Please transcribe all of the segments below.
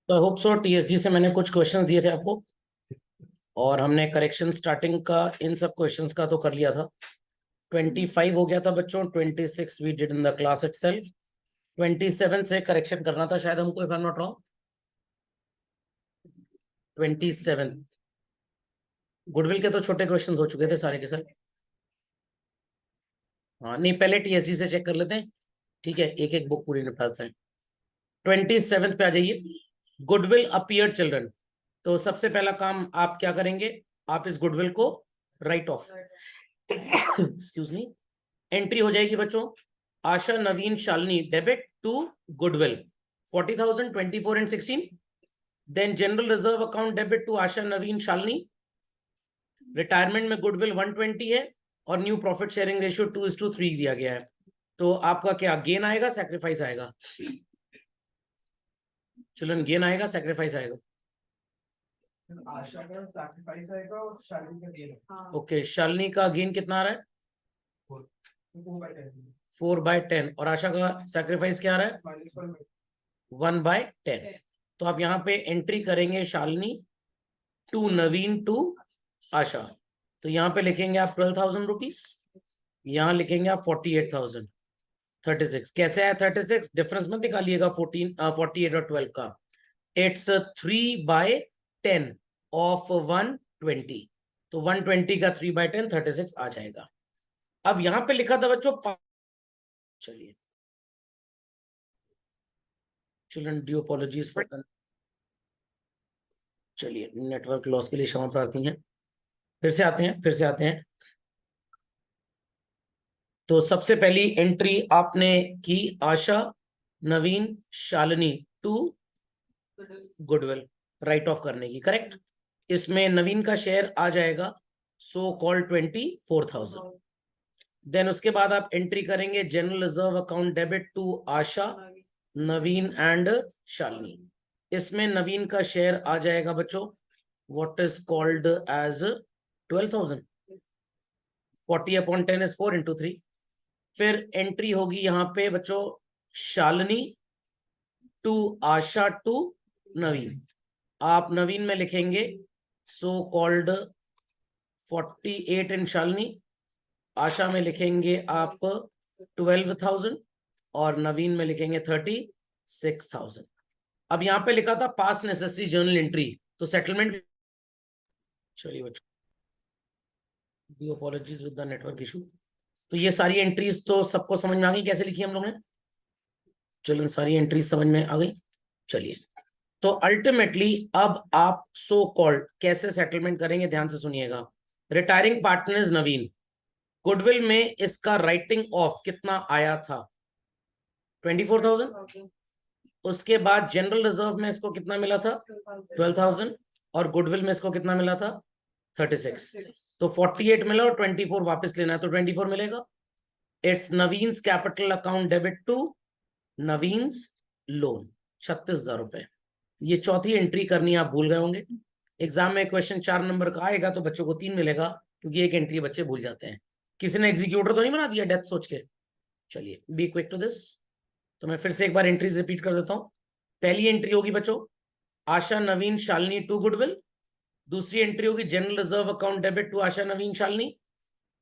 तो I hope so TSG से मैंने कुछ क्वेश्चंस दिए थे आपको और हमने करेक्शन स्टार्टिंग का इन सब क्वेश्चंस का तो कर लिया था। 25 हो गया था बच्चों, 26 we did in the class itself. 27 से करेक्शन करना था शायद हमको, if I am not wrong. 27 goodwill के तो छोटे क्वेश्चंस हो चुके थे सारे के सारे। हाँ नहीं, पहले टीएसजी से चेक कर लेते हैं। ठीक है, एक एक बुक पूरी निपटाते हैं। 27 पे आ जाइए। Goodwill appeared children. तो सबसे पहला काम आप क्या करेंगे, आप इस गुडविल को write off, excuse me, entry हो जाएगी बच्चों। Asha Naveen Shalini debit to goodwill 40,000, 24 and 16। Then general reserve account debit to Asha Naveen Shalini. Retirement में गुडविल 120 है और न्यू प्रॉफिट शेयरिंग रेशियो 2:3 दिया गया है। तो आपका क्या गेन आएगा, सैक्रिफाइस आएगा? चिल्ड्रन, गेन आएगा सैक्रिफाइस आएगा? आशा का सैक्रिफाइस आएगा और शालिनी का गेन। ओके, शालिनी का गेन कितना आ रहा है? 4/10। और आशा का सैक्रिफाइस क्या आ रहा है? -1/10। तो आप यहाँ पे एंट्री करेंगे शालिनी टू नवीन टू आशा। तो यहाँ पे लिखेंगे आप 12,000 रुपीज, यहाँ लिखेंगे आप 48,036। कैसे आया 36? डिफरेंस मत निकालिएगा 48 और 12 का। It's 3/10 of 120। तो 120 का 3/10 36 आ जाएगा। अब यहां पे लिखा था बच्चों, चलिए चिल्ड्रन ड्यू अपॉलॉजीज फॉर, चलिए नेटवर्क लॉस के लिए क्षमा प्रार्थी हैं। फिर से आते हैं। तो सबसे पहली एंट्री आपने की Asha Naveen Shalini to goodwill write off करने की, करेक्ट। इसमें नवीन का शेयर आ जाएगा सो कॉल्ड 24,000। देन उसके बाद आप एंट्री करेंगे general reserve account debit to Asha Naveen and Shalini. इसमें नवीन का शेयर आ जाएगा बच्चों what is called as 12,000। 40/10 is 4 × 3। फिर एंट्री होगी यहाँ पे बच्चों शालिनी टू आशा टू नवीन। आप नवीन में लिखेंगे सो कॉल्ड 48 इन शालिनी। आशा में लिखेंगे आप 12,000 और नवीन में लिखेंगे 36,000। अब यहाँ पे लिखा था पास नेसेसरी जर्नल एंट्री, तो सेटलमेंट, चलिए बच्चों due apologies with the network issue. तो ये सारी एंट्रीज तो सबको समझ में आ गई कैसे लिखी हम लोग ने? चलो सारी एंट्रीज समझ में आ गई। चलिए, तो अल्टीमेटली अब आप सो कॉल्ड कैसे सेटलमेंट करेंगे, ध्यान से सुनिएगा। Retiring partner is Naveen. Goodwill में इसका राइटिंग ऑफ कितना आया था? 24,000। उसके बाद जनरल रिजर्व में इसको कितना मिला था? 12,000। और गुडविल में इसको कितना मिला था? 36। तो 48 मिला और 24 वापस लेना है, तो 24 मिलेगा। It's Naveen's capital account debit to Naveen's loan 36,000 रुपए। ये चौथी एंट्री करनी आप भूल गए होंगे। एग्जाम में क्वेश्चन 4 नंबर का आएगा तो बच्चों को 3 मिलेगा, क्योंकि एक एंट्री बच्चे भूल जाते हैं। किसी ने एग्जीक्यूटर तो नहीं बना दिया डेथ सोच के? चलिए बी क्विक टू दिस। तो मैं फिर से एक बार एंट्रीज रिपीट कर देता हूँ। पहली एंट्री होगी बच्चों आशा नवीन शालिनी टू गुडविल। दूसरी एंट्री होगी general reserve account debit to Asha Naveen Shalini.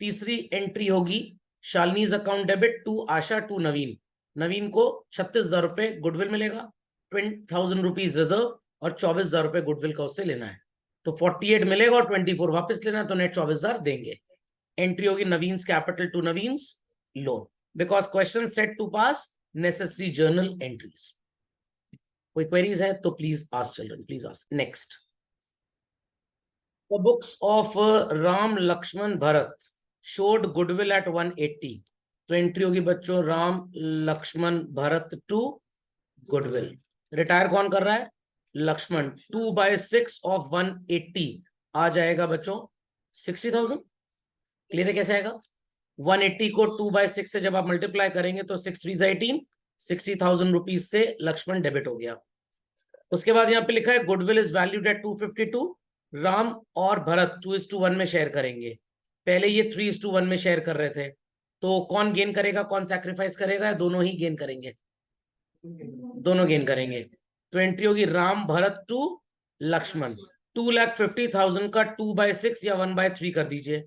तीसरी एंट्री होगी Shalini's account debit to Asha to Naveen. Naveen को 36,000 रुपए गुडविल मिलेगा, 20,000 रुपीज रिजर्व और 24,000 रुपए गुडविल का उससे लेना है। तो 48 मिलेगा और 24 वापस लेना है, तो नेट 24,000 देंगे। एंट्री होगी Naveen's capital to Naveen's loan, because question set to pass necessary journal entries. कोई क्वेरीज है तो please ask children, please ask. Next, the books of Ram Lakshman Bharat showed goodwill at 180। तो एंट्री होगी बच्चों Ram Lakshman Bharat to goodwill. Retire कौन कर रहा है? लक्ष्मण। 2/6 ऑफ 180 आ जाएगा बच्चों 60,000। क्लियर है कैसे आएगा? 180 को 2/6 से जब आप मल्टीप्लाई करेंगे तो 6 3 18, 60,000 रुपीज से लक्ष्मण डेबिट हो गया। उसके बाद यहाँ पे लिखा है goodwill is valued at 252। Ram और भरत 2:1 में शेयर करेंगे। पहले ये 3:1 में शेयर कर रहे थे, तो कौन गेन करेगा, कौन सैक्रिफाइस करेगा? दोनों ही गेन करेंगे, दोनों गेन करेंगे। तो एंट्री होगी राम भरत टू लक्ष्मण। 2,50,000 का 2/6 या 1/3 कर दीजिए।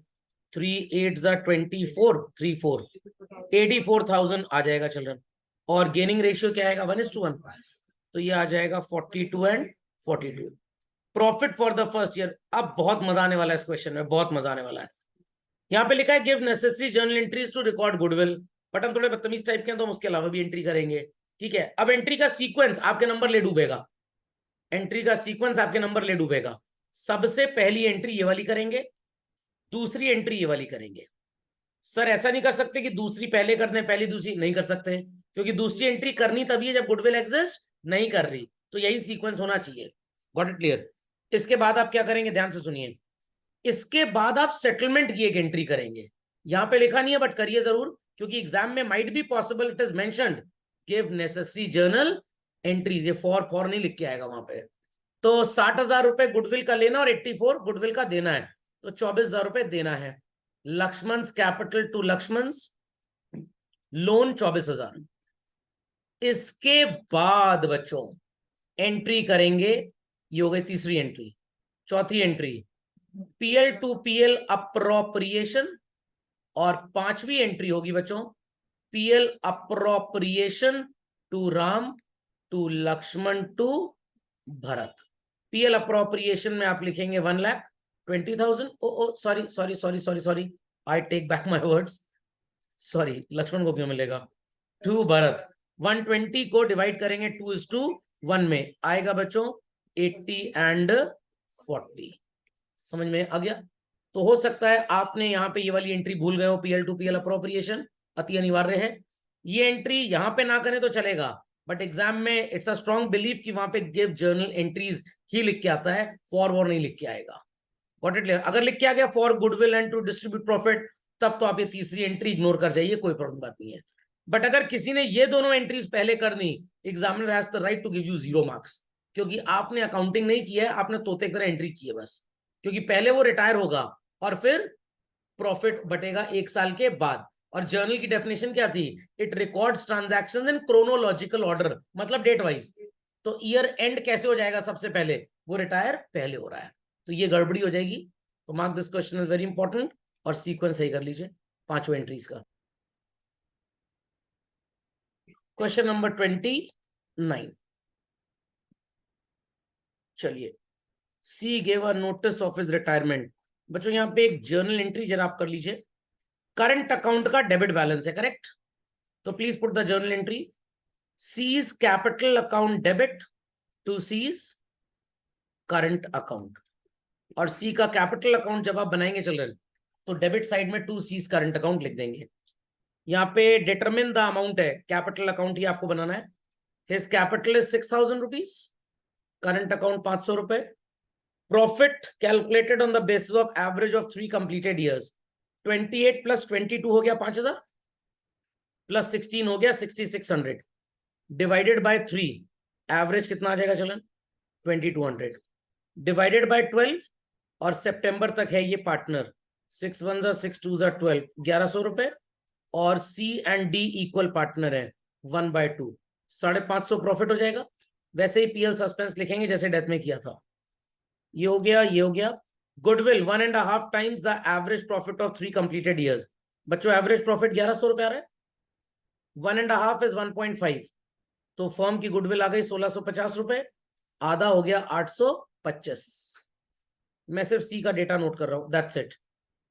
3 8 24, 3 4, 84,000 आ जाएगा चिल्ड्रन। और गेनिंग रेशियो क्या आएगा? 1:1। तो ये आ जाएगा 42 and 42। Profit for the first year. अब बहुत मजा आने वाला है इस क्वेश्चन में, बहुत मजा आने वाला है। यहाँ पे लिखा है give necessary journal entries to record goodwill, but हम थोड़े बदतमीज टाइप के हैं तो हम उसके अलावा भी एंट्री करेंगे। ठीक है, अब एंट्री का सीक्वेंस आपके नंबर ले डूबेगा। एंट्री का सीक्वेंस आपके नंबर ले डूबेगा। सबसे पहली एंट्री ये वाली करेंगे, दूसरी एंट्री ये वाली करेंगे। सर ऐसा नहीं कर सकते कि दूसरी पहले कर दें, पहली दूसरी नहीं कर सकते, क्योंकि दूसरी एंट्री करनी तभी है जब गुडविल एग्जिस्ट नहीं कर रही। तो यही सीक्वेंस होना चाहिए। Got it clear? इसके बाद आप क्या करेंगे, ध्यान से सुनिए। इसके बाद आप सेटलमेंट की एक एंट्री करेंगे। यहां पे लिखा नहीं है बट करिए जरूर, क्योंकि एग्जाम में might be possible it is mentioned give necessary journal entries. ये फॉर नहीं लिख के आएगा वहां पे। तो 60,000 रुपए गुडविल का लेना और 84 गुडविल का देना है, तो 24,000 रुपए देना है। Lakshman capital to Lakshman loan 24,000। इसके बाद बच्चों एंट्री करेंगे, ये हो गई तीसरी एंट्री। चौथी entry PL to PL appropriation, और पांचवी एंट्री होगी बच्चों PL appropriation to Ram to Lakshman to Bharat. PL appropriation में आप लिखेंगे 1,20,000। Oh sorry sorry sorry sorry sorry, I take back my words. Sorry, Lakshman को क्यों मिलेगा? टू भरत। 120 को डिवाइड करेंगे 2:1 में, आएगा बच्चों 80 एंड 40। समझ में आ गया? तो हो सकता है आपने यहाँ पे ये वाली एंट्री भूल गए हो, पीएल टू पीएल अप्रोप्रिएशन, अति अनिवार्य है। ये एंट्री यहाँ पे ना करें तो चलेगा, बट एग्जाम में इट्स अ स्ट्रॉन्ग बिलीव कि वहां पे गिव जर्नल एंट्रीज ही लिख के आता है, फॉर वॉर नहीं लिख के आएगा। Got it clear? अगर लिख के आ गया for goodwill and to distribute profit, तब तो आप ये तीसरी एंट्री इग्नोर कर जाइए, कोई प्रॉब्लम बात नहीं है। बट अगर किसी ने ये दोनों एंट्रीज पहले कर दी, examiner has the right to give you 0 marks, क्योंकि आपने अकाउंटिंग नहीं की है, आपने तोते की तरह एंट्री की है बस। क्योंकि पहले वो रिटायर होगा और फिर प्रॉफिट बटेगा 1 साल के बाद। और जर्नल की डेफिनेशन क्या थी? It records transactions in chronological order, मतलब डेट वाइज। तो ईयर एंड कैसे हो जाएगा? सबसे पहले वो रिटायर पहले हो रहा है, तो ये गड़बड़ी हो जाएगी। तो mark this question is very important, और सीक्वेंस सही कर लीजिए पांचों एंट्रीज का। Question number 29। चलिए, सी gave a notice of his retirement. बच्चों यहाँ पे एक जर्नल एंट्री जरा आप कर लीजिए। करंट अकाउंट का डेबिट बैलेंस है, करेक्ट? तो please put the journal entry C's capital account debit to C's current account. और सी का कैपिटल अकाउंट जब आप बनाएंगे चिल्ड्रन, तो डेबिट साइड में टू सीज करंट अकाउंट लिख देंगे। यहाँ पे डिटरमिन द अमाउंट है, कैपिटल अकाउंट ही आपको बनाना है। His capital is 6,000 rupees, current account 500 रुपए। Profit calculated on the basis of average of 3 completed years. 28 + 22 हो गया 5,000, प्लस 16 हो गया 6,600, डिवाइडेड बाय 3, एवरेज कितना आ जाएगा चलन? 2,200, डिवाइडेड बाय 12, और सितंबर तक है ये पार्टनर। 6 1 6 2 12, 1,100 रुपए। और सी एंड डी इक्वल पार्टनर है, 1/2, 550 प्रॉफिट हो जाएगा। वैसे ही पीएल सस्पेंस लिखेंगे जैसे डेथ में किया था। ये हो गया, ये हो गया। Goodwill 1.5 times the average profit of 3 completed years. बच्चों एवरेज प्रॉफिट 1,100 रुपए आ रहा है, 1.5 इज 1.5, तो फर्म की गुडविल आ गई 1,650 रुपए, आधा हो गया 825। मैं सिर्फ सी का डेटा नोट कर रहा हूं, दैट्स इट।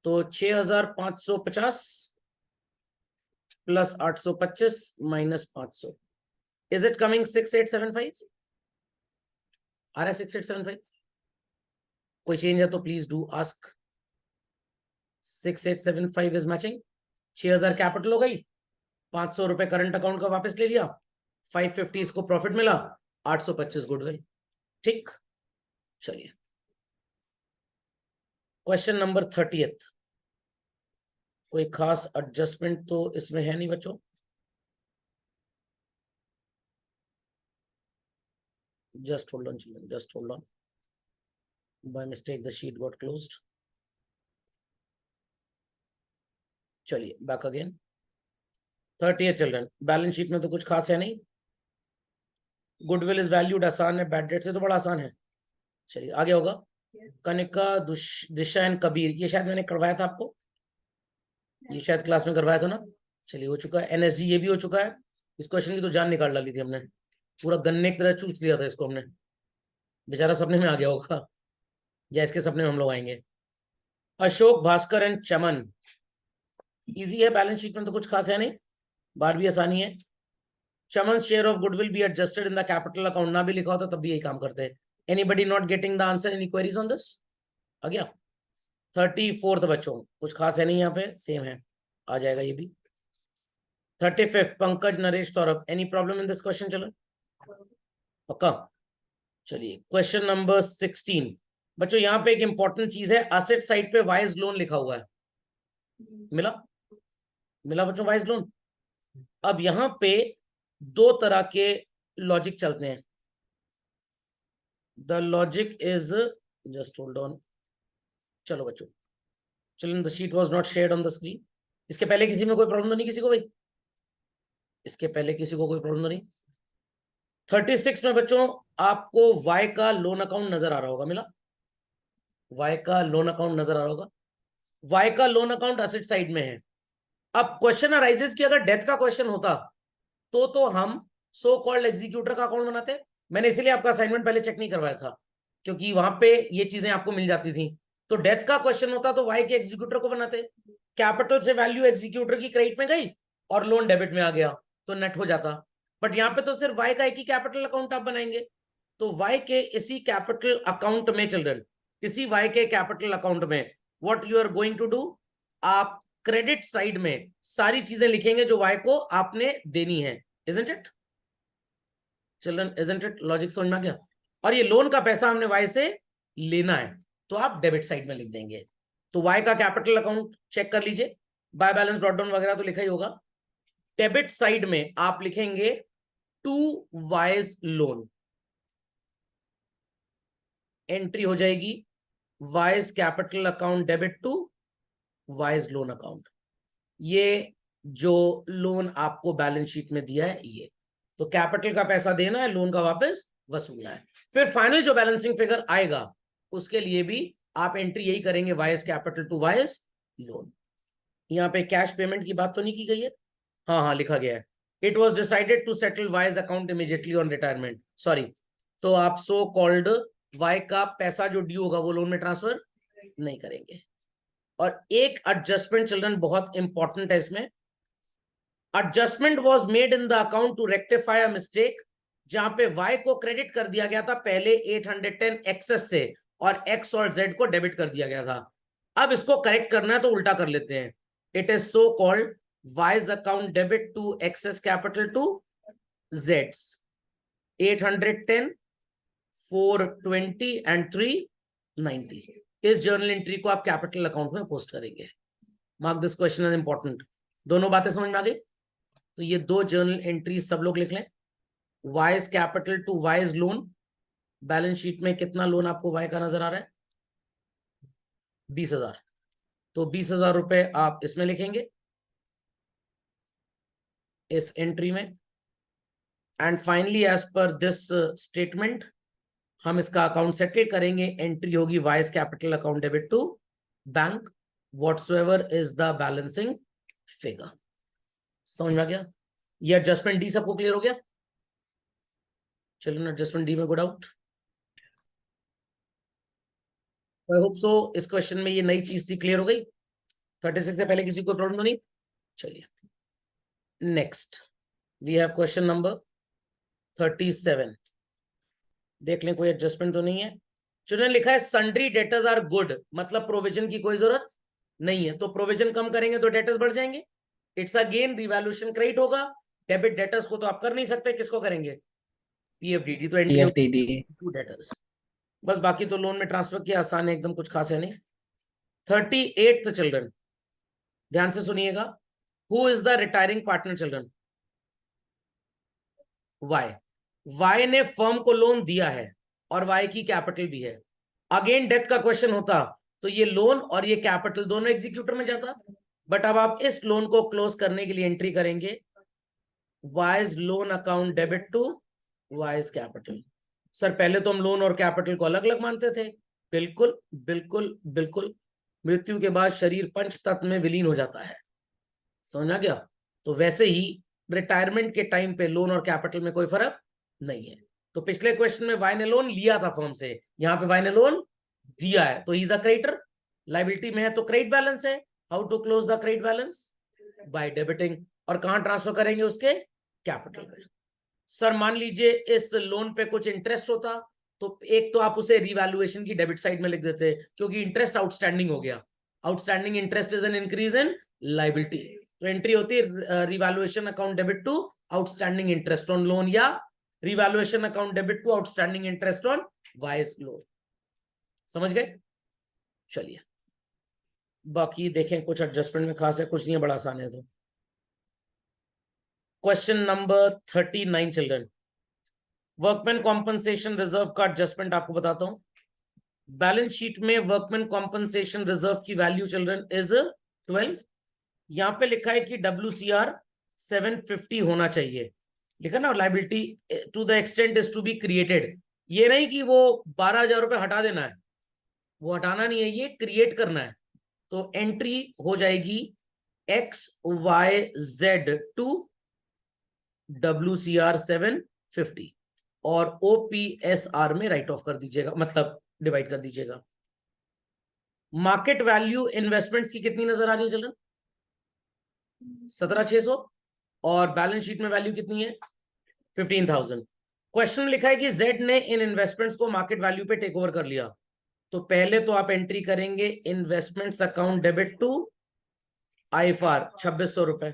तो 6,550 plus 825 minus 500, is it coming 6,875? आ रहा है 6,875? कोई चेंज है तो please do ask. 6,875 is matching. 6,000 capital हो गई, 500 रुपए करंट अकाउंट का वापस ले लिया, 550 इसको प्रॉफिट मिला, 825 गुडविल। ठीक, चलिए क्वेश्चन नंबर 30। कोई खास एडजस्टमेंट तो इसमें है नहीं बच्चों? Just hold on children, just hold on, by mistake the sheet got closed. चलिए back again. 30 children, balance sheet में तो कुछ खास है नहीं। गुडविल इज वैल्यूड आसान है, बैड डेट से तो बड़ा आसान है। चलिए आगे होगा, कनिका, दिशा एंड कबीर, ये शायद मैंने करवाया था आपको, ये शायद क्लास में करवाया था ना। चलिए हो चुका है। एनएसजी ये भी हो चुका है। इस क्वेश्चन की तो जान निकाल डाली थी हमने, पूरा गन्ने की तरह चूस लिया था इसको हमने, बेचारा सपने में आ गया होगा, या इसके सपने में हम लोग आएंगे। Ashok, Bhaskar and Chaman, easy है, बैलेंस शीट में तो कुछ खास है नहीं, बार भी आसानी है। Chaman share of goodwill be adjusted in the capital account, ना भी लिखा होता तब भी यही काम करते हैं। Anybody not getting the answer, any queries on this? आ गया। 34th बच्चों, कुछ खास है नहीं यहाँ पे, सेम है, आ जाएगा ये भी। 35th Pankaj, Naresh, Saurabh, any problem in this question? चलो पक्का। चलिए क्वेश्चन नंबर 16 बच्चों, यहाँ पे एक इंपॉर्टेंट चीज है, असेट साइड पे वाइज लोन लिखा हुआ है, मिला? मिला बच्चों वाइज लोन? अब यहाँ पे दो तरह के लॉजिक चलते हैं। The logic is, just hold on, चलो बच्चों, चलो the sheet was not shared on the screen. इसके पहले किसी में कोई प्रॉब्लम तो नहीं किसी को भाई? इसके पहले किसी को कोई प्रॉब्लम तो नहीं? 36 में बच्चों आपको वाई का लोन अकाउंट नजर आ रहा होगा, मिला? वाई का लोन अकाउंट नजर आ रहा होगा। वाई का लोन अकाउंट असेट साइड में है। अब क्वेश्चन अराइजेस कि अगर डेथ का क्वेश्चन होता तो हम सो कॉल्ड एग्जीक्यूटर का अकाउंट बनाते। मैंने इसीलिए आपका असाइनमेंट पहले चेक नहीं करवाया था, क्योंकि वहां पे ये चीजें आपको मिल जाती थी। तो डेथ का क्वेश्चन होता तो वाई के एग्जीक्यूटर को बनाते, कैपिटल से वैल्यू एग्जीक्यूटर की क्रेडिट में गई और लोन डेबिट में आ गया तो नेट हो जाता। बट यहाँ पे तो सिर्फ वाई का एक ही कैपिटल अकाउंट आप बनाएंगे। तो वाई के इसी कैपिटल अकाउंट में चिल्ड्रन, इसी वाई के कैपिटल अकाउंट में what you are going to do, आप क्रेडिट साइड में सारी चीजें लिखेंगे जो वाई को आपने देनी है। Isn't it children, isn't it? Logic समझ में आ गया? और ये लोन का पैसा हमने वाई से लेना है तो आप डेबिट साइड में लिख देंगे। तो वाई का कैपिटल अकाउंट चेक कर लीजिए, बाय बैलेंस ड्रॉप डाउन वगैरह तो लिखा ही होगा। डेबिट साइड में आप लिखेंगे टू वाइज लोन, एंट्री हो जाएगी Y's capital account debit to Y's loan account. ये जो लोन आपको बैलेंस शीट में दिया है ये, तो कैपिटल का पैसा देना है, लोन का वापस वसूलना है। फिर फाइनल जो बैलेंसिंग फिगर आएगा उसके लिए भी आप एंट्री यही करेंगे, Y's capital to Y's loan. यहाँ पे कैश पेमेंट की बात तो नहीं की गई है? हाँ हाँ लिखा गया है, it was decided to settle Y's account immediately on retirement. Sorry, तो आप सो कॉल्ड वाई का पैसा जो ड्यू होगा वो लोन में ट्रांसफर नहीं करेंगे। और एक एडजस्टमेंट चिल्ड्रन बहुत इंपॉर्टेंट है इसमें, adjustment was made in the account to rectify a mistake, जहां पे वाई को क्रेडिट कर दिया गया था पहले 810 एक्सेस से और एक्स और जेड को डेबिट कर दिया गया था। अब इसको करेक्ट करना है तो उल्टा कर लेते हैं, it is so called Y's account debit to excess capital to जेड्स, 810, 420 एंड 390। इस जर्नल एंट्री को आप कैपिटल अकाउंट में पोस्ट करेंगे। Mark this question as important. दोनों बातें समझ में आ गई? तो ये दो जर्नल एंट्री सब लोग लिख लें, Y's capital to Y's loan. Balance sheet में कितना लोन आपको वाई का नजर आ रहा है? 20,000, तो 20,000 रुपए आप इसमें लिखेंगे, इस एंट्री में। And finally as per this statement हम इसका अकाउंट सेटल करेंगे, एंट्री होगी Y's capital account debit to bank whatsoever is the balancing figure. समझ में आ गया? ये एडजस्टमेंट डी सबको क्लियर हो गया? चलो एडजस्टमेंट डी में good out. I hope so इस क्वेश्चन में ये नई चीज थी, क्लियर हो गई? 36 से पहले किसी को प्रॉब्लम तो नहीं? चलिए next we have question number 37। देख लें कोई एडजस्टमेंट तो नहीं है। चुने लिखा है सन्ड्री डेटर्स आर गुड, मतलब प्रोविजन की कोई जरूरत नहीं है, तो प्रोविजन कम करेंगे तो डेटर्स बढ़ जाएंगे। इट्स अगेन रिवैल्यूएशन क्रेडिट होगा। डेबिट डेटर्स को तो आप कर नहीं सकते, किसको करेंगे? पीएफडीडी, तो एंट्री टू डेटर्स। बस बाकी तो लोन में ट्रांसफर किया, आसान है एकदम, कुछ खास है नहीं। 38th चिल्ड्रन, ध्यान से सुनिएगा, who is the retiring partner children? Y. Y ने फर्म को लोन दिया है और वाई की कैपिटल भी है। अगेन डेथ का क्वेश्चन होता तो ये लोन और ये कैपिटल दोनों एग्जीक्यूटर में जाता, बट अब आप इस लोन को क्लोज करने के लिए एंट्री करेंगे Y's loan account debit to Y's capital. Sir पहले तो हम लोन और कैपिटल को अलग अलग मानते थे। बिल्कुल बिल्कुल बिल्कुल। मृत्यु के बाद शरीर पंच तत्व में विलीन हो जाता है, समझ गया। तो वैसे ही रिटायरमेंट के टाइम पे लोन और कैपिटल में कोई फर्क नहीं है। तो पिछले क्वेश्चन में वाई ने लोन लिया था फर्म से, यहाँ पे वाई ने लोन दिया है, तो इज अ क्रेडिटर। लाइबिलिटी में है तो क्रेडिट बैलेंस है। How to close the credit balance? By debiting. और कहां ट्रांसफर करेंगे? उसके कैपिटल में। सर मान लीजिए इस लोन पे कुछ इंटरेस्ट होता, तो एक तो आप उसे रिवैल्यूएशन की डेबिट साइड में लिख देते, क्योंकि इंटरेस्ट आउटस्टैंडिंग हो गया। Outstanding interest is an increase in liability, तो एंट्री होती है revaluation account debit to outstanding interest on loan, या revaluation account debit to outstanding interest on wise loan. समझ गए? चलिए बाकी देखें, कुछ एडजस्टमेंट में खास है, कुछ नहीं है, बड़ा आसान है। तो question number 39 children, workman compensation reserve का एडजस्टमेंट आपको बताता हूं। बैलेंस शीट में वर्कमैन कॉम्पनसेशन रिजर्व की वैल्यू चिल्ड्रन इज 12। यहां पे लिखा है कि WCR 750 होना चाहिए, लिखा ना। Liability to the extent is to be created, ये नहीं कि वो 12,000 रुपए हटा देना है, वो हटाना नहीं है, ये क्रिएट करना है। तो एंट्री हो जाएगी XYZ टू WCR 750 और OPSR में राइट ऑफ कर दीजिएगा, मतलब डिवाइड कर दीजिएगा। मार्केट वैल्यू इन्वेस्टमेंट्स की कितनी नजर आ रही है चिल्ड्रन? 17,600। और बैलेंस शीट में वैल्यू कितनी है? 15,000। क्वेश्चन में लिखा है कि जेड ने इन इन्वेस्टमेंट्स को मार्केट वैल्यू पे टेक ओवर कर लिया। तो पहले तो आप एंट्री करेंगे investments account debit to IFR 2,600 रुपए।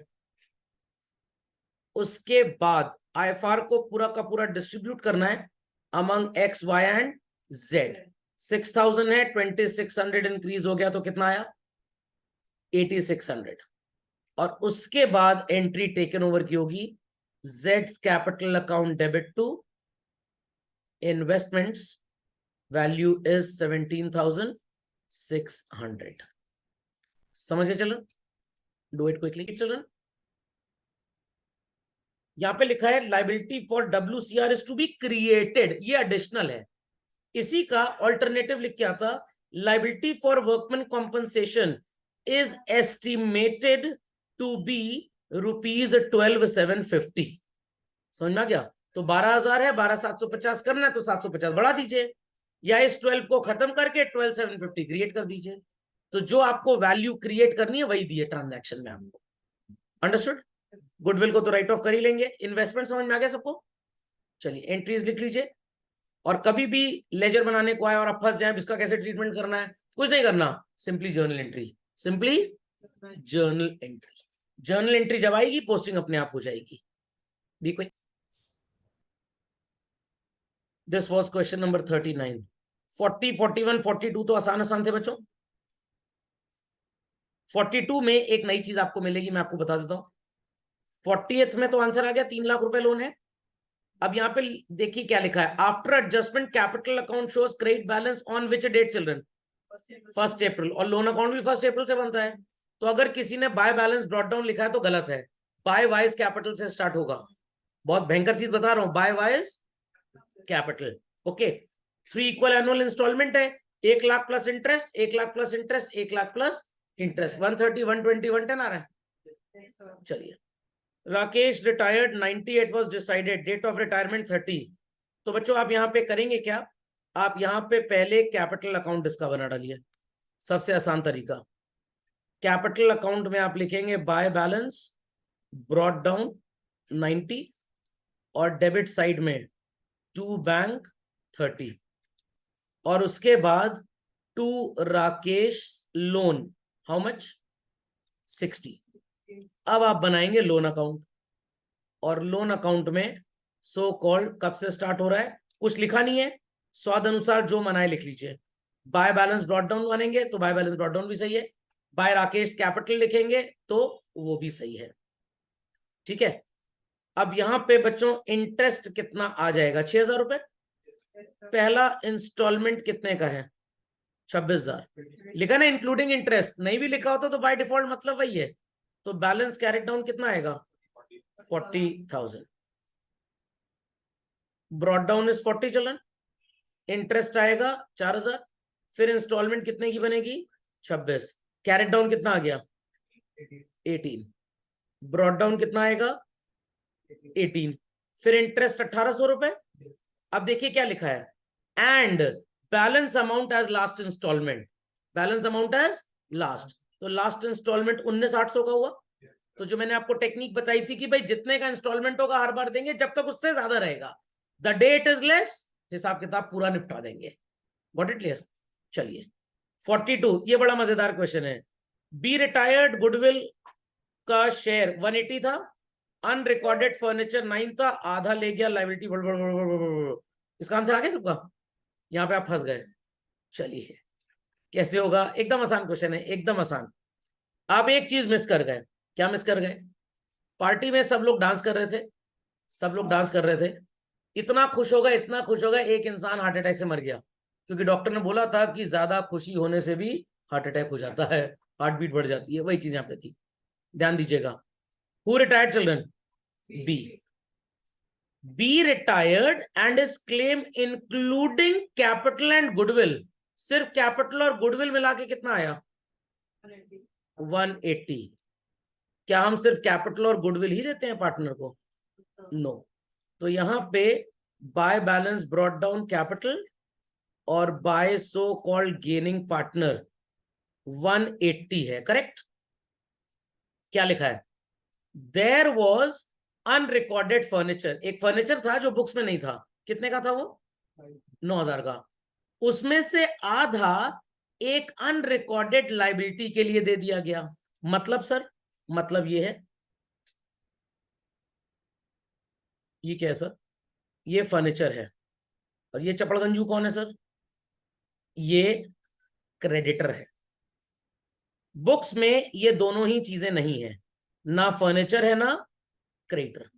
उसके बाद IFR को पूरा का पूरा डिस्ट्रीब्यूट करना है among X, Y and Z। 6,000 है, 2,600 इंक्रीज हो गया तो कितना आया? 8,600। और उसके बाद एंट्री टेकन ओवर की होगी Z's capital account debit to investments, value is 17,600। समझ गए children? Do it quickly children. यहां पे लिखा है liability for WCR is to be created, ये एडिशनल है। इसी का ऑल्टरनेटिव लिख के आता, liability for workman compensation is estimated to be ₹12,750। समझ में आ गया? तो 12,000 है, 12,750 करना है तो 750 बढ़ा दीजिए, या इस 12 को खत्म करके 12,750 क्रिएट कर दीजिए। तो जो आपको वैल्यू क्रिएट करनी है वही दिए ट्रांजैक्शन में आपको। अंडरस्टूड? गुडविल को तो राइट ऑफ कर ही लेंगे। इन्वेस्टमेंट समझ में आ गया सबको? चलिए एंट्रीज लिख लीजिए। और कभी भी लेजर बनाने को आए और आप फंस जाए इसका कैसे ट्रीटमेंट करना है, कुछ नहीं करना, simply journal entry, simply journal entry. Journal entry जब आएगी पोस्टिंग अपने आप हो जाएगी। भी कोई? This was question number 39। 40, 41, 42 तो आसान आसान थे बच्चों। 42 में एक नई चीज आपको मिलेगी, मैं आपको बता देता हूं। 40th में तो आंसर आ गया, 3 लाख रुपए लोन है। अब यहां पे देखिए क्या लिखा है, after adjustment capital account shows credit balance on which date children? 1 April. और लोन अकाउंट भी 1 अप्रैल से बनता है। तो अगर किसी ने बाय बैलेंस ब्रॉट डाउन लिखा है तो गलत है, बाय वाइज कैपिटल से स्टार्ट होगा। बहुत भयंकर चीज बता रहा हूं, by Y's capital. Okay, 3 equal annual instalment है, 1 lakh plus interest, 1 lakh plus interest, 1 lakh plus interest, 130, 120, 110 आ रहा है। चलिए, Rakesh retired 98 was decided, date of retirement 30। तो बच्चों आप यहां पे करेंगे क्या, आप यहां पे पहले कैपिटल अकाउंट इसका बना डालिए, सबसे आसान तरीका। कैपिटल अकाउंट में आप लिखेंगे बाय बैलेंस ब्रॉट डाउन 90 और डेबिट साइड में टू बैंक 30, और उसके बाद to Rakesh loan how much 60। अब आप बनाएंगे लोन अकाउंट, और लोन अकाउंट में सो कॉल्ड कब से स्टार्ट हो रहा है कुछ लिखा नहीं है, स्वाद अनुसार जो मनाए लिख लीजिए। बाय बैलेंस ब्रॉट डाउन बनेंगे तो बाय बैलेंस ब्रॉट डाउन भी सही है, बाय राकेश कैपिटल लिखेंगे तो वो भी सही है। ठीक है, अब यहां पे बच्चों इंटरेस्ट कितना आ जाएगा? 6,000 रुपए। पहला इंस्टॉलमेंट कितने का है? 26,000 लिखा ना, इंक्लूडिंग इंटरेस्ट। नहीं भी लिखा होता तो बाय डिफॉल्ट मतलब वही है। तो बैलेंस कैरेट डाउन कितना आएगा? 40,000। ब्रॉड डाउन इज 40 चलन, इंटरेस्ट आएगा 4000, फिर इंस्टॉलमेंट कितने की बनेगी 26, कैरेट डाउन कितना आ गया 18, ब्रॉड डाउन कितना आएगा 18, फिर इंटरेस्ट 1800 रुपए। अब देखिए क्या लिखा है, and balance amount as last instalment, balance amount as last, तो लास्ट इंस्टॉलमेंट 19,800 का हुआ। तो जो मैंने आपको टेक्निक बताई थी कि भाई जितने का इंस्टॉलमेंट होगा हर बार देंगे जब तक उससे ज्यादा रहेगा, द डेट इज लेस, हिसाब किताब पूरा निपटा देंगे। Got it clear? चलिए 42, ये बड़ा मजेदार क्वेश्चन है। बी रिटायर्ड गुडविल का शेयर 180 था, अनरिकॉर्डेड फर्नीचर 9 था, आधा ले गया लाइबिलिटी, इसका आंसर आ गया सबका? यहां पे आप फंस गए। चलिए कैसे होगा, एकदम आसान क्वेश्चन है, एकदम आसान। आप एक चीज मिस कर गए। क्या मिस कर गए? पार्टी में सब लोग डांस कर रहे थे, सब लोग डांस कर रहे थे, इतना खुश हो गए, इतना खुश हो गए, एक इंसान हार्ट अटैक से मर गया, क्योंकि डॉक्टर ने बोला था कि ज्यादा खुशी होने से भी हार्ट अटैक हो जाता है, हार्ट बीट बढ़ जाती है। वही चीज यहाँ पे थी, ध्यान दीजिएगा। Who retired children? B. B retired and is claim including capital and goodwill, सिर्फ कैपिटल और गुडविल मिला के कितना आया 180। क्या हम सिर्फ कैपिटल और गुडविल ही देते हैं पार्टनर को? नो। तो यहां पे by balance brought down capital और by so called gaining partner 180 है, करेक्ट? क्या लिखा है? देयर वॉज अनरिकॉर्डेड फर्नीचर, एक फर्नीचर था जो बुक्स में नहीं था, कितने का था वो 9,000 का, उसमें से आधा एक अनरिकॉर्डेड लाइबिलिटी के लिए दे दिया गया। मतलब सर, मतलब ये है, ये क्या है सर? ये फर्नीचर है, और ये चपड़गंजू कौन है सर? ये क्रेडिटर है। बुक्स में ये दोनों ही चीजें नहीं है, ना फर्नीचर है ना क्रेडिटर।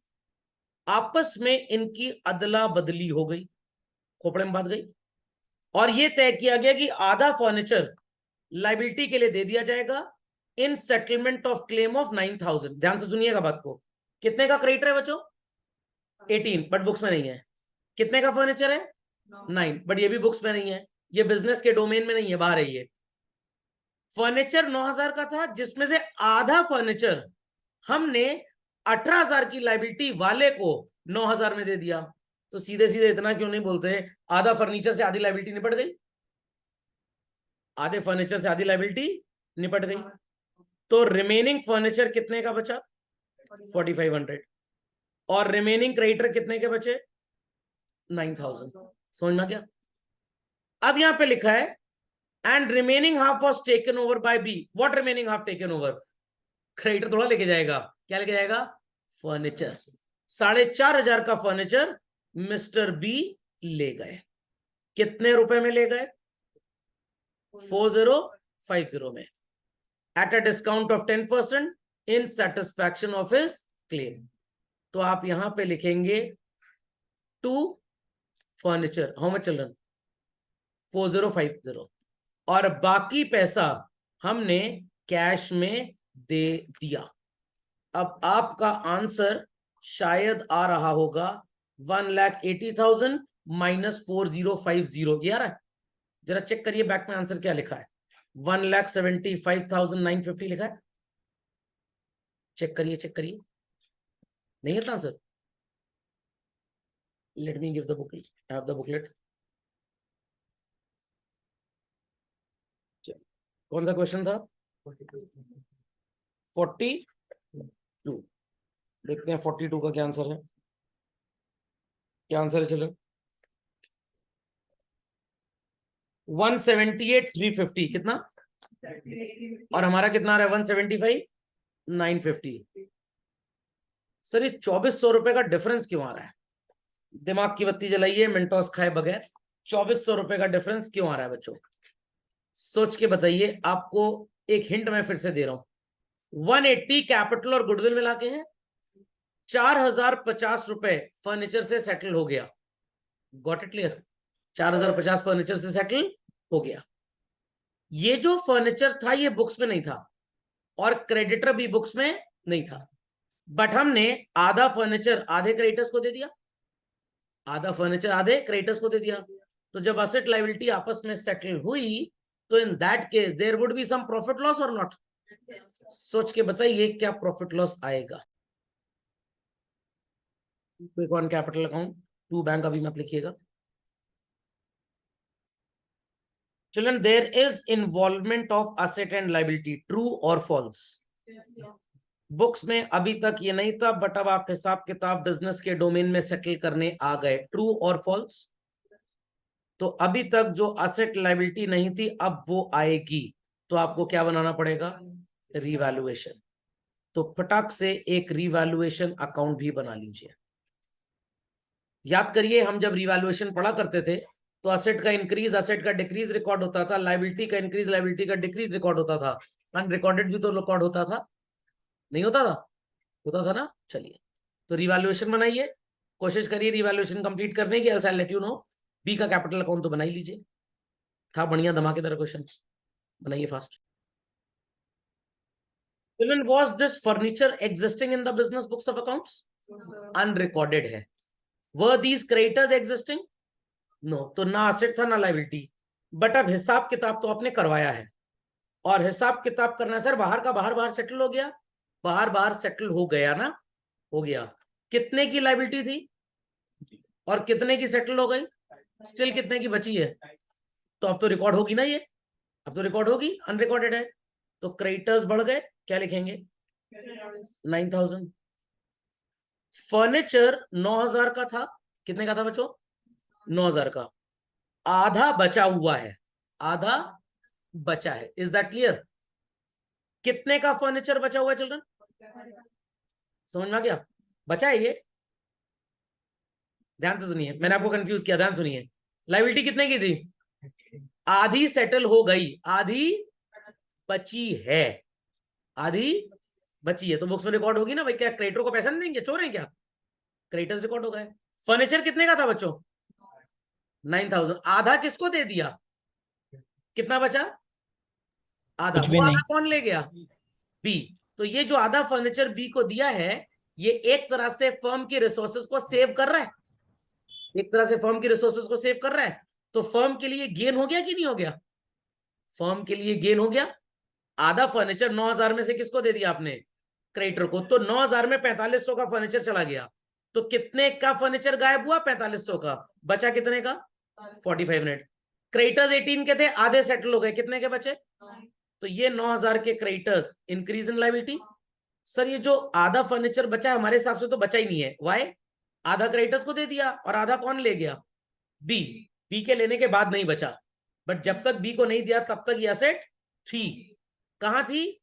आपस में इनकी अदला बदली हो गई, खोपड़े में बात गई, और ये तय किया गया कि आधा फर्नीचर लाइबिलिटी के लिए दे दिया जाएगा इन सेटलमेंट ऑफ क्लेम ऑफ 9,000। ध्यान से सुनिएगा बात को, कितने का क्रेडिटर है बच्चों? 18, बट बुक्स में नहीं है। कितने का फर्नीचर है? 9, बट ये भी बुक्स में नहीं है, ये बिजनेस के डोमेन में नहीं है, बाहर है ये। फर्नीचर 9,000 का था, जिसमें से आधा फर्नीचर हमने 18,000 की लाइबिलिटी वाले को 9,000 में दे दिया। तो सीधे सीधे इतना क्यों नहीं बोलते, आधा फर्नीचर से आधी लाइबिलिटी निपट गई, आधे फर्नीचर से आधी लाइबिलिटी निपट गई। तो रिमेनिंग फर्नीचर कितने का बचा? 4,500, और रिमेनिंग क्रेडिटर कितने के बचे? 9,000। समझ में क्या? अब यहां पे लिखा है and remaining half was taken over by B. What remaining half taken over? Creditor थोड़ा लेके जाएगा, क्या लेके जाएगा? फर्नीचर। 4,500 का फर्नीचर मिस्टर बी ले गए। कितने रुपए में ले गए? 4050 में, at a discount of 10% in satisfaction of his claim. तो आप यहां पे लिखेंगे to furniture, how much children? 4050, और बाकी पैसा हमने कैश में दे दिया। अब आपका आंसर शायद आ रहा होगा 1,80,000 माइनस 4050, ये आ रहा है? जरा चेक करिए बैक में आंसर क्या लिखा है। 1,75,950 लिखा है, चेक करिए, चेक करिए। नहीं है answer? Let me give the booklet, I have the booklet. कौन सा क्वेश्चन था? 42। देखते हैं 42 का क्या आंसर है। क्या आंसर है? चलो 178,350 कितना, और हमारा कितना आ रहा है? 175,950। सर ये 2,400 रुपए का डिफरेंस क्यों आ रहा है? दिमाग की बत्ती जलाइए, मिंटोस खाए बगैर। 2,400 रुपए का डिफरेंस क्यों आ रहा है बच्चों? सोच के बताइए। आपको एक हिंट मैं फिर से दे रहा हूं। 180 कैपिटल और गुडविल मिला के हैं, 4,050 रुपए फर्नीचर से सेटल हो गया। Got it clear? 4,050 फर्नीचर से सेटल हो गया। ये जो फर्नीचर था ये बुक्स में नहीं था, और क्रेडिटर भी बुक्स में नहीं था, बट हमने आधा फर्नीचर आधे क्रेडिटर्स को दे दिया। आधा फर्नीचर आधे क्रेडिटर्स को दे दिया। तो जब असेट लायबिलिटी आपस में सेटल हुई तो in that case there would be some profit loss और नॉट। सोच के बताइए क्या प्रॉफिट लॉस आएगा। Quick on capital account, to bank अभी मत लिखिएगा। Children, there is involvement of asset and liability, true और फॉल्स? बुक्स में अभी तक ये नहीं था, बट अब आप हिसाब किताब बिजनेस के डोमेन में सेटल करने आ गए। ट्रू और फॉल्स? तो अभी तक जो असेट लायबिलिटी नहीं थी अब वो आएगी, तो आपको क्या बनाना पड़ेगा? रिवैल्यूएशन। तो फटाक से एक रिवैल्यूएशन अकाउंट भी बना लीजिए। याद करिए, हम जब रिवैल्यूएशन पढ़ा करते थे तो असेट का इंक्रीज असेट का डिक्रीज रिकॉर्ड होता था, लायबिलिटी का इंक्रीज लायबिलिटी का डिक्रीज रिकॉर्ड होता था, अनरिकॉर्डेड भी तो रिकॉर्ड होता था, नहीं होता था? होता था ना। चलिए, तो रिवैल्यूएशन बनाइए, कोशिश करिए रिवैल्यूएशन कंप्लीट करने की, else I let you know. B का कैपिटल अकाउंट तो बना ही लीजिए, था बढ़िया धमाकेदार क्वेश्चन, बनाइए fast. Children, was this furniture existing in the business books of accounts? Unrecorded है। Were these creditors existing? No, तो ना असेट था ना लायबिलिटी। बट अब हिसाब किताब तो आपने करवाया है, और हिसाब किताब करना सर बाहर का बाहर बाहर सेटल हो गया, बाहर बाहर सेटल हो गया ना, हो गया। कितने की लायबिलिटी थी और कितने की सेटल हो गई, स्टिल कितने की बची है? तो अब तो रिकॉर्ड होगी ना ये, अब तो रिकॉर्ड होगी, अनरिकॉर्डेड है। तो क्रेडिटर्स बढ़ गए, क्या लिखेंगे? 9000। फर्नीचर 9000 का था, कितने का था बच्चों? 9000 का। आधा बचा हुआ है, आधा बचा है। Is that clear? कितने का फर्नीचर बचा हुआ है चिल्ड्रन? समझ में आ गया? बचा है ये, ध्यान से सुनिए, मैंने आपको कंफ्यूज किया, ध्यान सुनिए। लायबिलिटी कितने की थी? आधी सेटल हो गई, आधी बची है, आधी बची है। तो बुक्स में रिकॉर्ड होगी ना भाई, क्या क्रेडिटर को पैसा नहीं देंगे, चोर हैं क्या? क्रेडिटर्स रिकॉर्ड हो गए। फर्नीचर कितने का था बच्चों? 9000। आधा किसको दे दिया? कितना बचा? आधा। कुछ वो भी आधा नहीं। कौन ले गया? बी। तो ये जो आधा फर्नीचर बी को दिया है, ये एक तरह से फर्म की रिसोर्सेज को सेव कर रहा है, एक तरह से फर्म की रिसोर्सेज को सेव कर रहा है। तो फर्म के लिए गेन हो गया कि नहीं हो गया? फर्म के लिए गेन हो गया। आधा फर्नीचर 9000 में से किसको दे दिया आपने? क्रेडिटर को। तो 9000 में 4500 का फर्नीचर चला गया। तो कितने का फर्नीचर गायब हुआ? 4500 का। बचा कितने का? 4500। क्रेडिटर्स 18 के थे, आधे सेटल हो गए, कितने के बचे? तो ये 9000 के creditors, increase in liability. Sir ये जो आधा फर्नीचर बचा है हमारे हिसाब से तो बचा ही नहीं है, वाई? आधा क्रेडिटर्स को दे दिया और आधा कौन ले गया? बी। बी के लेने के बाद नहीं बचा, बट जब तक बी को नहीं दिया तब तक ये एसेट थी। कहां थी?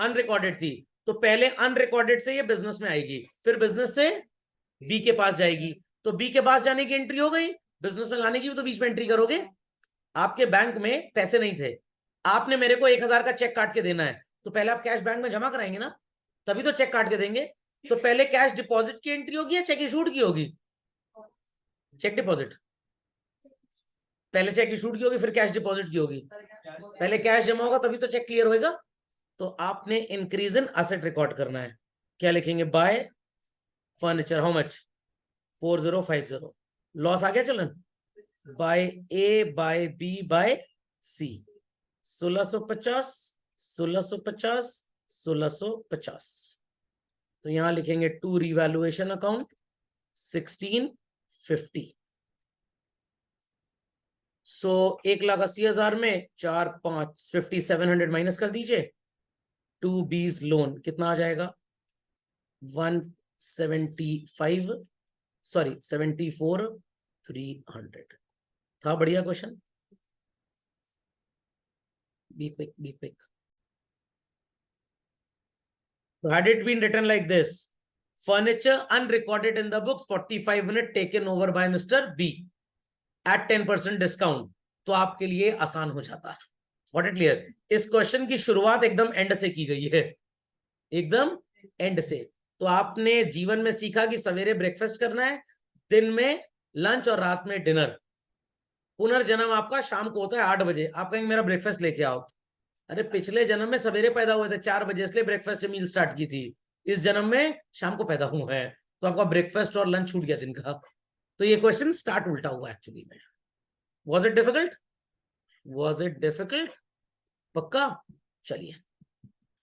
अनरिकॉर्डेड थी। तो पहले अनरिकॉर्डेड से ये बिजनेस में आएगी, फिर बिजनेस से बी के पास जाएगी। तो बी के पास जाने की एंट्री हो गई, बिजनेस में लाने की भी तो बीच में एंट्री करोगे। आपके बैंक में पैसे नहीं थे, आपने मेरे को 1000 का चेक काट के देना है, तो पहले आप कैश बैंक में जमा कराएंगे ना, तभी तो चेक काट के देंगे। तो पहले कैश डिपॉजिट की एंट्री होगी या चेक इशूड की होगी? Cheque deposit. पहले चेक इशूड की होगी फिर कैश डिपॉजिट की होगी। पहले कैश जमा होगा तभी तो चेक क्लियर होएगा। तो आपने इंक्रीज इन असेट रिकॉर्ड करना है, क्या लिखेंगे? By furniture how much? 4050। Loss आ गया चलन? By A by B by C. 1650 1650 1650। तो यहां लिखेंगे टू रिवैल्यूएशन अकाउंट 1650। सो 1,80,000 में 4 5 5700 माइनस कर दीजिए। टू बीज लोन कितना आ जाएगा? 175, सॉरी 74,300। था बढ़िया question. Be quick, be quick. So had it been written like this, furniture unrecorded in the books 45 unit taken over by Mr. B at 10% discount, तो आपके लिए आसान हो जाता। Got it clear? इस क्वेश्चन की शुरुआत एकदम एंड से की गई है, एकदम एंड से। तो आपने जीवन में सीखा कि सवेरे ब्रेकफास्ट करना है, दिन में लंच और रात में डिनर। पुनर्जन्म आपका शाम को होता है 8 बजे, आप कहेंगे मेरा ब्रेकफास्ट लेके आओ। अरे पिछले जन्म में सवेरे पैदा हुए थे 4 बजे, इसलिए ब्रेकफास्ट मील स्टार्ट की थी। इस जन्म में शाम को पैदा हुआ है, तो आपका ब्रेकफास्ट और लंच छूट गया दिन का। तो ये क्वेश्चन स्टार्ट उल्टा हुआ एक्चुअली में। Was it difficult? Was it difficult? पक्का? चलिए,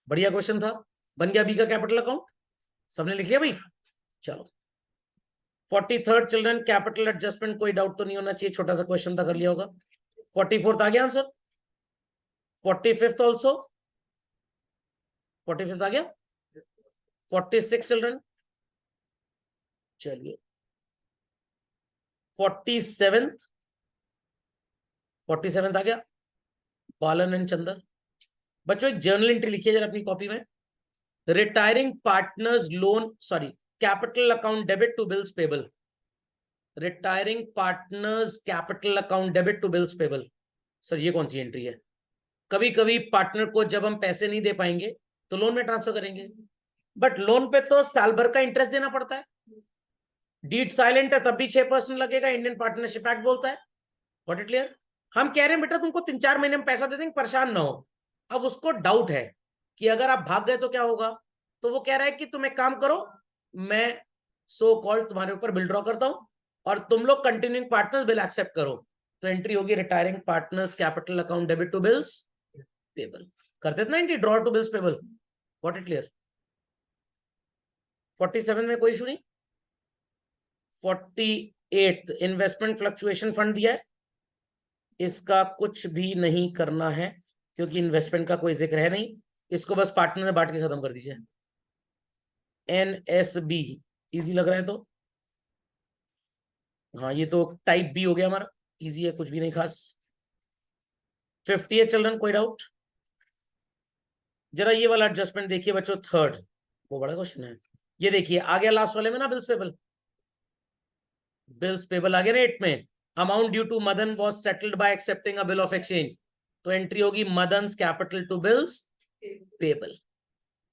बढ़िया क्वेश्चन था। बन गया बी का कैपिटल अकाउंट? सबने लिख लिया भाई? चलो 43rd चिल्ड्रन, कैपिटल एडजस्टमेंट कोई डाउट तो नहीं होना चाहिए, छोटा सा क्वेश्चन था, कर लिया होगा। 44th आ गया आंसर? 45th also? 45th आ गया? 46 चिल्ड्रन, चलिए 47th, 47th आ गया? बालन एंड चंदर। बच्चों एक जर्नल एंट्री लिखिए जरा अपनी कॉपी में। Retiring partners loan, sorry, capital account debit to bills payable. Retiring partners capital account debit to bills payable. Sir ये कौन सी एंट्री है? कभी कभी पार्टनर को जब हम पैसे नहीं दे पाएंगे तो लोन में ट्रांसफर करेंगे, बट लोन पे तो साल भर का इंटरेस्ट देना पड़ता है। डीड साइलेंट है तब भी 6% लगेगा, इंडियन पार्टनरशिप एक्ट बोलता है। What it clear? हम कह रहे हैं बेटा तुमको 3-4 महीने में पैसा दे देंगे, परेशान ना हो। अब उसको डाउट है कि अगर आप भाग गए तो क्या होगा, तो वो कह रहा है कि तुम एक काम करो, मैं सो कॉल्ड तुम्हारे ऊपर बिल ड्रॉ करता हूं और तुम लोग कंटिन्यूइंग पार्टनर्स बिल एक्सेप्ट करो। तो एंट्री होगी retiring partners capital account debit to bills payable. करते थे ना entry draw to bills payable. What it clear? 47 में कोई इशू नहीं। 48 इन्वेस्टमेंट फ्लक्चुएशन फंड दिया है, इसका कुछ भी नहीं करना है क्योंकि इन्वेस्टमेंट का कोई जिक्र है नहीं, इसको बस पार्टनर में बांट के खत्म कर दीजिए। NSB इजी लग रहा है तो हाँ, ये तो टाइप बी हो गया हमारा, इजी है, कुछ भी नहीं खास। 58 चिल्ड्रन, कोई डाउट? जरा ये वाला एडजस्टमेंट देखिए बच्चों, थर्ड, वो बड़ा क्वेश्चन है। ये देखिए आ गया लास्ट वाले में ना, बिल्स पेबल। बिल्स पेबल आ गया ना 8 में। Amount due to Madan was settled by accepting a bill of exchange. तो एंट्री होगी Madan's capital to bills payable.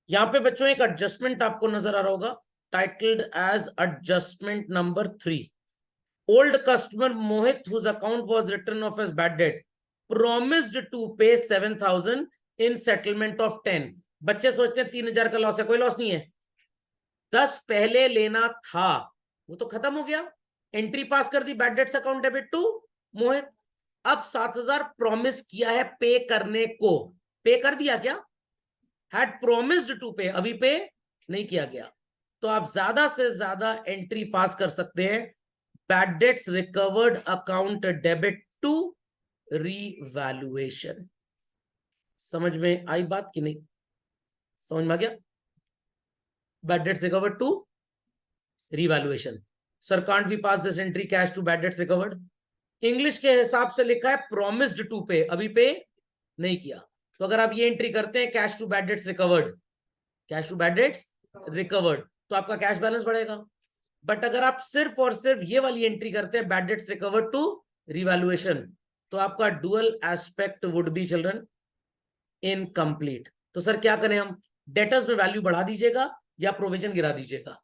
यहां पे बच्चों एक एडजस्टमेंट आपको नजर आ रहा होगा, titled as adjustment number 3। Old customer Mohit whose account was written off as bad debt promised to pay 7,000 in settlement of 10। बच्चे सोचते हैं 3,000 का लॉस है, कोई लॉस नहीं है। 10 पहले लेना था, वो तो खत्म हो गया, एंट्री पास कर दी, bad debts account debit to Mohit. अब 7,000 प्रॉमिस किया है पे करने को, पे कर दिया क्या? हैड प्रोमिस्ड टू पे, अभी पे नहीं किया गया। तो आप ज्यादा से ज्यादा एंट्री पास कर सकते हैं, bad debts recovered account debit to revaluation. समझ में आई बात कि नहीं? समझ में आ गया? Bad debts recovered to revaluation. Sir can't we pass this entry cash to bad debts recovered? English के हिसाब से लिखा है प्रोमिस्ड टू पे, अभी पे नहीं किया। तो अगर आप ये एंट्री करते हैं cash to bad debts recovered, cash to bad debts recovered, तो आपका कैश बैलेंस बढ़ेगा। बट अगर आप सिर्फ और सिर्फ ये वाली एंट्री करते हैं bad debts recovered to revaluation, तो आपका dual aspect would be children incomplete. तो सर क्या करें हम? डेटर्स में वैल्यू बढ़ा दीजिएगा या प्रोविजन गिरा दीजिएगा?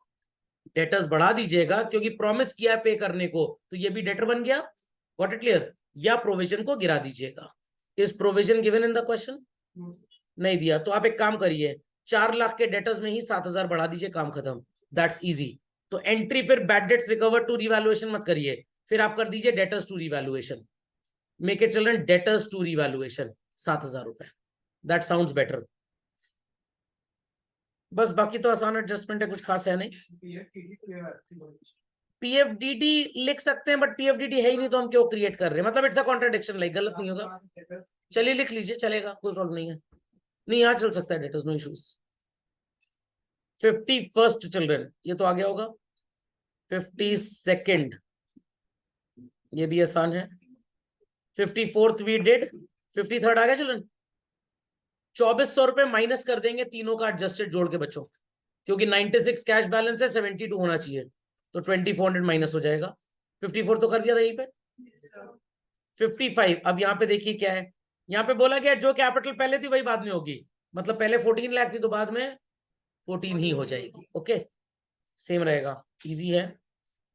डेटर्स बढ़ा दीजिएगा क्योंकि प्रॉमिस किया पे करने को, तो ये भी डेटर बन गया। What it clear? या प्रोविजन को गिरा दीजिएगा। Is provision given in the question? नहीं दिया। तो आप एक काम करिए, 4 लाख के डेटर्स में ही 7,000 बढ़ा दीजिए, काम खत्म। That's easy. तो एंट्री फिर bad debts recover to revaluation मत करिए, फिर आप कर दीजिए debtors to revaluation. Make it children debtors to revaluation, 7,000 रुपए। That sounds better. बस बाकी तो आसान एडजस्टमेंट है, कुछ खास है नहीं। पीएफडीडी लिख सकते हैं, बट पीएफडीडी है ही नहीं तो हम क्यों क्रिएट कर रहे हैं? मतलब इट्स अ कॉन्ट्रडिक्शन, लाइक गलत नहीं होगा। चलिए लिख लीजिए, चलेगा, कोई प्रॉब्लम नहीं है। नहीं यहाँ चल सकता है debtors, no issues. 51st children, ये तो आ गया होगा। 52nd, ये भी आसान है। 54th we did. 53rd आ गया चिल्ड्रन। 2,400 रुपए माइनस कर देंगे तीनों का एडजस्टेड जोड़ के बच्चों, क्योंकि 96 कैश बैलेंस है, 72 होना चाहिए, तो 2,400 माइनस हो जाएगा। 54 तो कर दिया था यहीं पे। 55, अब यहाँ पे देखिए क्या है, यहाँ पे बोला गया जो कैपिटल पहले थी वही बाद में होगी, मतलब पहले 14 लाख थी तो बाद में 14 ही हो जाएगी। ओके, सेम रहेगा, इजी है।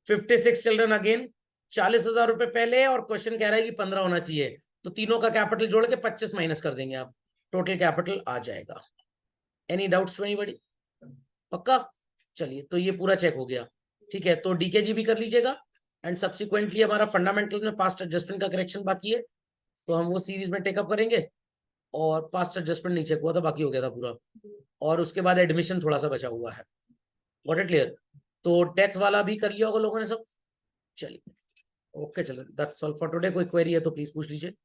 56 चिल्ड्रन अगेन, 40,000 रुपए पहले और क्वेश्चन कह रहा है कि 15 होना चाहिए, तो तीनों का कैपिटल जोड़ के 25 माइनस कर देंगे आप, टोटल कैपिटल आ जाएगा। Any doubts anybody? पक्का? चलिए, तो ये पूरा चेक हो गया। ठीक है, तो डीकेजी भी कर लीजिएगा एंड सब्सिक्वेंटली हमारा फंडामेंटल में पास्ट एडजस्टमेंट का करेक्शन बाकी है, तो हम वो सीरीज में टेकअप करेंगे। और पास्ट एडजस्टमेंट नहीं चेक हुआ था, बाकी हो गया था पूरा। और उसके बाद एडमिशन थोड़ा सा बचा हुआ है। Got it clear? तो डेथ वाला भी कर लिया होगा लोगों ने सब। चलिए, ओके, चलो दैट्स ऑल फॉर टुडे। कोई क्वेरी है तो प्लीज पूछ लीजिए।